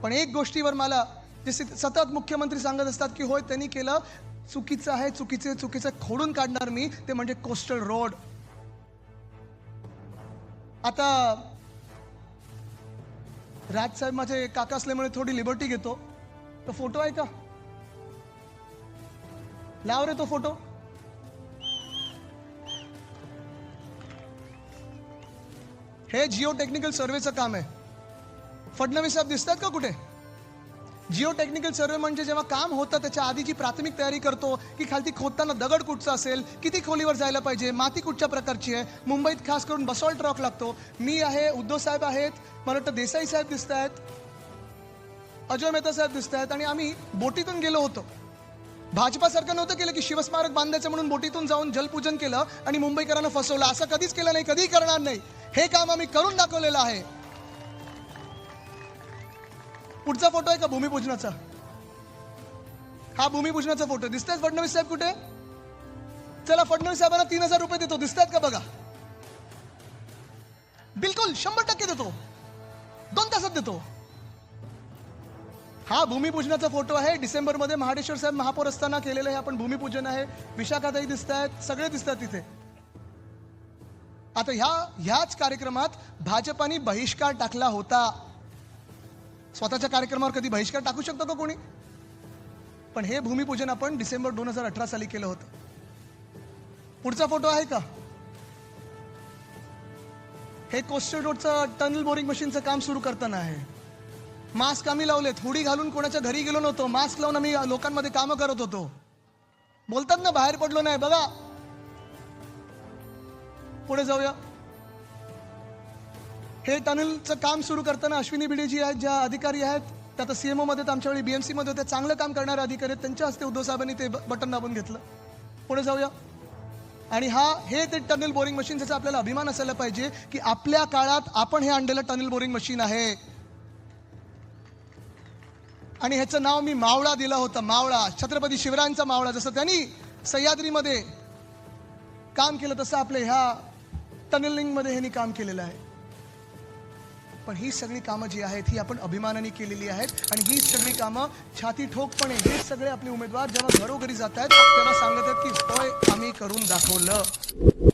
पण एक गोष्टीवर मला जे सतत मुख्यमंत्री सांगत असतात की होय त्यांनी केलं, चुकीचं आहे, चुकीचं खोडून काढणार मी, ते म्हणजे कोस्टल रोड. आता राज साहेब माझे काका असल्यामुळे थोडी लिबर्टी घेतो. तो फोटो आहे का? लाव रे तो फोटो. हे जिओ टेक्निकल सर्वेचं काम आहे. फडणवीस साहेब दिसतात का कुठे? जिओ टेक्निकल सर्वे म्हणजे जेव्हा काम होतं त्याच्या आधीची प्राथमिक तयारी करतो की खालती खोदताना दगड कुठचा असेल, किती खोलीवर जायला पाहिजे, माती कुठच्या प्रकारची आहे. मुंबईत खास करून बसॉल्ट रॉक लागतो. मी आहे, उद्धव साहेब आहेत, मला वाटतं देसाई साहेब दिसत आहेत, अजय मेहता साहेब दिसत आहेत, आणि आम्ही बोटीतून गेलो होतो. भाजपासारखं नव्हतं केलं की शिवस्मारक बांधायचं म्हणून बोटीतून जाऊन जलपूजन केलं आणि मुंबईकरांना फसवलं. असं कधीच केलं नाही, कधीही करणार नाही. हे काम आम्ही करून दाखवलेलं आहे. पुढचा फोटो आहे का भूमिपूजनाचा? हा भूमिपूजनाचा फोटो. दिसतात फडणवीस साहेब कुठे? चला फडणवीस साहेबांना 3000 रुपये देतो. दिसतात का बघा? बिलकुल 100% देतो. 2 तासात देतो. हा भूमिपूजनाचा फोटो आहे. डिसेंबरमध्ये महाडेश्वर साहेब महापौर असताना केलेलं हे आपण भूमिपूजन आहे. विशाखाताई दिसत आहेत, सगळे दिसतात तिथे. आता ह्याच कार्यक्रमात भाजपाने बहिष्कार टाकला होता. स्वतःच्या कार्यक्रमावर कधी बहिष्कार टाकू शकतो का कोणी? पण हे भूमिपूजन आपण डिसेंबर 2018 साली केलं होतं. पुढचा फोटो आहे का? हे कोस्टल रोडचं टनल बोरिंग मशीनचं काम सुरू करताना आहे. मास्क आम्ही लावलेत. हुडी घालून कोणाच्या घरी गेलो नव्हतो. मास्क लावून आम्ही लोकांमध्ये कामं करत होतो. बोलतात ना बाहेर पडलो नाही. बघा पुढे जाऊया. हे टनलचं काम सुरू करताना अश्विनी भिडेजी आहेत, ज्या अधिकारी आहेत त्या आता सीएमओ मध्ये, आमच्या वेळी बीएमसी मध्ये होते, चांगलं काम करणारे अधिकारी आहेत, त्यांच्या हस्ते उद्धव साहेबांनी ते बटन दाबून घेतलं. पुढे जाऊया. आणि हे ते टनल बोरिंग मशीन, ज्याचा आपल्याला अभिमान असायला पाहिजे की आपल्या काळात आपण हे आणलेलं टनल बोरिंग मशीन आहे. आणि ह्याचं नाव मी मावळा दिलं होतं. मावळा, छत्रपती शिवरायांचा मावळा. जसं त्यांनी सह्याद्रीमध्ये काम केलं तसं आपल्या ह्या टनलिंग मध्ये ह्यांनी काम केलेलं आहे. पण ही सगळी कामं जी आहेत ही आपण अभिमानाने केलेली आहेत. आणि ही सगळी कामं छाती ठोकपणे हे सगळे आपले उमेदवार जेव्हा घरोघरी जात आहेत तेव्हा सांगत आहेत की होय आम्ही करून दाखवलं.